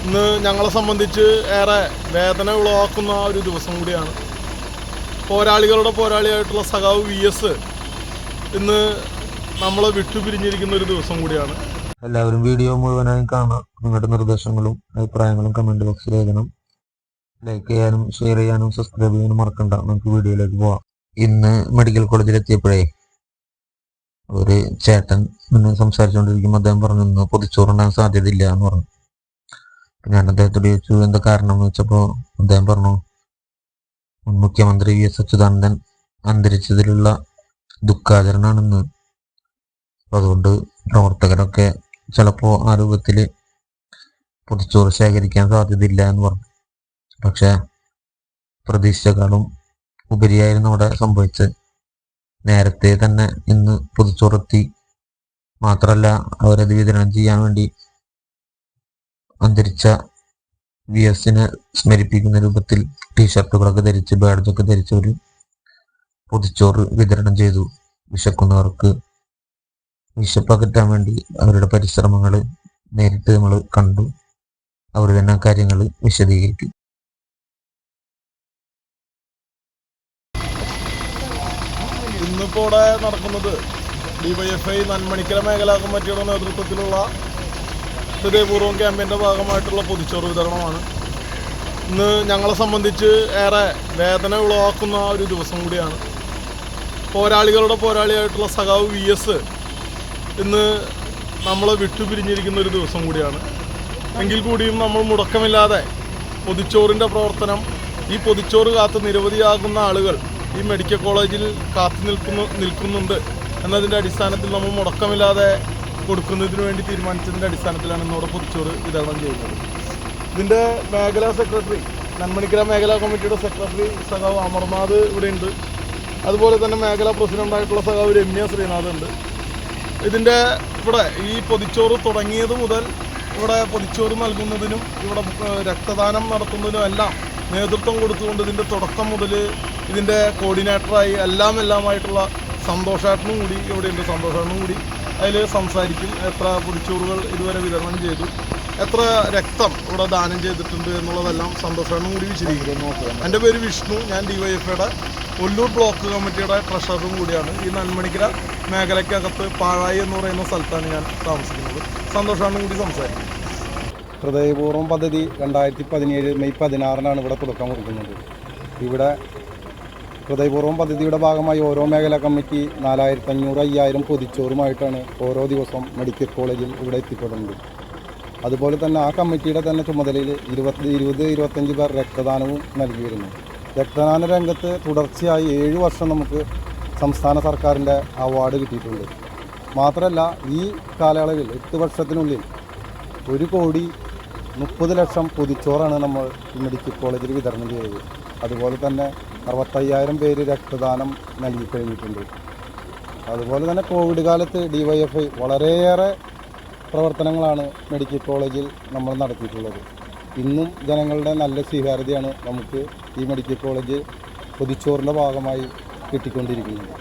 ഇന്ന് ഞങ്ങളെ സംബന്ധിച്ച് ഏറെ വേദന ഉളവാക്കുന്ന ഒരു ദിവസം കൂടിയാണ്. പോരാളികളുടെ പോരാളിയായിട്ടുള്ള സഖാവ് VS ഇന്ന് നമ്മളെ വിട്ടുപിരിഞ്ഞിരിക്കുന്ന ഒരു ദിവസം കൂടിയാണ്. എല്ലാവരും വീഡിയോ മുഴുവനായി കാണാം. നിങ്ങളുടെ നിർദ്ദേശങ്ങളും അഭിപ്രായങ്ങളും കമന്റ് ബോക്സിൽ എഴുതണം. ലൈക്ക് ചെയ്യാനും ഷെയർ ചെയ്യാനും സബ്സ്ക്രൈബ് ചെയ്യാനും മറക്കണ്ട. നമുക്ക് വീഡിയോയിലേക്ക് പോവാം. ഇന്ന് മെഡിക്കൽ കോളേജിൽ എത്തിയപ്പോഴേ ഒരു ചേട്ടൻ ഇന്ന് സംസാരിച്ചുകൊണ്ടിരിക്കുമ്പോൾ അദ്ദേഹം പറഞ്ഞു ഇന്ന് പൊതിച്ചോറുണ്ടാകാൻ സാധ്യതയില്ല എന്ന് പറഞ്ഞു. ഞാൻ അദ്ദേഹത്തോട് ചോദിച്ചു എന്താ കാരണം എന്ന് വെച്ചപ്പോൾ അദ്ദേഹം പറഞ്ഞു മുൻ മുഖ്യമന്ത്രി VS അച്യുതാനന്ദൻ അന്തരിച്ചതിലുള്ള ദുഃഖാചരണമാണെന്ന്. അതുകൊണ്ട് പ്രവർത്തകരൊക്കെ ചിലപ്പോൾ ആ രൂപത്തിൽ പൊതിച്ചോറ് ശേഖരിക്കാൻ സാധ്യതയില്ല എന്ന് പറഞ്ഞു. പക്ഷെ പ്രതീക്ഷിച്ചേക്കാളും ഉപരിയായിരുന്നു അവിടെ സംഭവിച്ചത്. നേരത്തെ തന്നെ ഇന്ന് പൊതിച്ചോറെത്തി. മാത്രമല്ല അവരത് വിതരണം ചെയ്യാൻ വേണ്ടി അന്തരിച്ച VSനെ സ്മരിപ്പിക്കുന്ന രൂപത്തിൽ ടീഷർട്ടുകളൊക്കെ ധരിച്ച് ബാഡ്ജൊക്കെ ധരിച്ച് ഒരു പൊതിച്ചോറ് വിതരണം ചെയ്തു. വിശക്കുന്നവർക്ക് വിശപ്പകറ്റാൻ വേണ്ടി അവരുടെ പരിശ്രമങ്ങൾ നേരിട്ട് നമ്മൾ കണ്ടു. അവർ തന്നെ കാര്യങ്ങൾ വിശദീകരിക്കും. ഇന്നിപ്പോൾ ഇവിടെ നടക്കുന്നത് DYFI നന്മണിക്കര മേഖലാ കമ്മിറ്റിയുടെ നേതൃത്വത്തിലുള്ള ഹൃദയപൂർവ്വം ക്യാമ്പയിൻ്റെ ഭാഗമായിട്ടുള്ള പൊതിച്ചോറ് വിതരണമാണ്. ഇന്ന് ഞങ്ങളെ സംബന്ധിച്ച് ഏറെ വേദന ഉളവാക്കുന്ന ഒരു ദിവസം കൂടിയാണ്. പോരാളികളുടെ പോരാളിയായിട്ടുള്ള സഖാവ് VS ഇന്ന് നമ്മളെ വിട്ടുപിരിഞ്ഞിരിക്കുന്ന ഒരു ദിവസം കൂടിയാണ്. എങ്കിൽ കൂടിയും നമ്മൾ മുടക്കമില്ലാതെ പൊതിച്ചോറിൻ്റെ പ്രവർത്തനം, ഈ പൊതിച്ചോറ് കാത്ത് നിരവധിയാകുന്ന ആളുകൾ ഈ മെഡിക്കൽ കോളേജിൽ നിൽക്കുന്നുണ്ട് എന്നതിൻ്റെ അടിസ്ഥാനത്തിൽ നമ്മൾ മുടക്കമില്ലാതെ കൊടുക്കുന്നതിന് വേണ്ടി തീരുമാനിച്ചതിൻ്റെ അടിസ്ഥാനത്തിലാണ് ഇന്നോടെ പൊതിച്ചോറ് വിതരണം ചെയ്യുന്നത്. ഇതിൻ്റെ മേഖലാ സെക്രട്ടറി, നന്മണിക്കര മേഖലാ കമ്മിറ്റിയുടെ സെക്രട്ടറി സഖാവ് അമർനാഥ് ഇവിടെയുണ്ട്. അതുപോലെ തന്നെ മേഖലാ പ്രസിഡൻ്റായിട്ടുള്ള സഖാവ് രമ്യ ശ്രീനാഥ് ഉണ്ട്. ഇതിൻ്റെ ഇവിടെ ഈ പൊതിച്ചോറ് തുടങ്ങിയത് മുതൽ ഇവിടെ പൊതിച്ചോറ് നൽകുന്നതിനും ഇവിടെ രക്തദാനം നടത്തുന്നതിനും എല്ലാം നേതൃത്വം കൊടുത്തുകൊണ്ട് ഇതിൻ്റെ തുടക്കം മുതൽ ഇതിൻ്റെ കോർഡിനേറ്ററായി എല്ലാമായിട്ടുള്ള സന്തോഷേട്ടനും കൂടി ഇവിടെയുണ്ട്. സന്തോഷേട്ടനും കൂടി അതിൽ സംസാരിക്കും. എത്ര പൊതിച്ചോറുകൾ ഇതുവരെ വിതരണം ചെയ്തു, എത്ര രക്തം ഇവിടെ ദാനം ചെയ്തിട്ടുണ്ട് എന്നുള്ളതെല്ലാം സന്തോഷേട്ടനും കൂടി വിശദീകരിക്കും. എൻ്റെ പേര് വിഷ്ണു. ഞാൻ DYFIയുടെ ഒല്ലൂർ ബ്ലോക്ക് കമ്മിറ്റിയുടെ ട്രഷററും കൂടിയാണ്. ഈ നന്മണിക്കര മേഖലയ്ക്കകത്ത് പാഴായി എന്ന് പറയുന്ന സ്ഥലത്താണ് ഞാൻ താമസിക്കുന്നത്. സന്തോഷേട്ടനും കൂടി സംസാരിക്കും. ഹൃദയപൂർവ്വം പദ്ധതി 2017 മെയ് 16 ഇവിടെ തുടക്കം കുറിക്കുന്നത്. ഇവിടെ ഹൃദയപൂർവ്വം പദ്ധതിയുടെ ഭാഗമായി ഓരോ മേഖലാ കമ്മിറ്റി 4500-5000 പൊതിച്ചോറുമായിട്ടാണ് ഓരോ ദിവസം മെഡിക്കൽ കോളേജിൽ ഇവിടെ എത്തിപ്പെടുന്നത്. അതുപോലെ തന്നെ ആ കമ്മിറ്റിയുടെ തന്നെ ചുമതലയിൽ 20-25 പേർ രക്തദാനവും നൽകി വരുന്നു. രക്തദാന രംഗത്ത് തുടർച്ചയായി 7 വർഷം നമുക്ക് സംസ്ഥാന സർക്കാരിൻ്റെ അവാർഡ് കിട്ടിയിട്ടുണ്ട്. മാത്രമല്ല ഈ കാലയളവിൽ 8 വർഷത്തിനുള്ളിൽ 1,30,00,000 പൊതിച്ചോറാണ് നമ്മൾ മെഡിക്കൽ കോളേജിൽ വിതരണം ചെയ്തത്. അതുപോലെ തന്നെ 65,000 പേര് രക്തദാനം നൽകി കഴിഞ്ഞിട്ടുണ്ട്. അതുപോലെ തന്നെ കോവിഡ് കാലത്ത് DYFI വളരെയേറെ പ്രവർത്തനങ്ങളാണ് മെഡിക്കൽ കോളേജിൽ നമ്മൾ നടത്തിയിട്ടുള്ളത്. ഇന്നും ജനങ്ങളുടെ നല്ല സ്വീകാര്യതയാണ് നമുക്ക് ഈ മെഡിക്കൽ കോളേജ് പൊതിച്ചോറിൻ്റെ ഭാഗമായി കിട്ടിക്കൊണ്ടിരിക്കുന്നത്.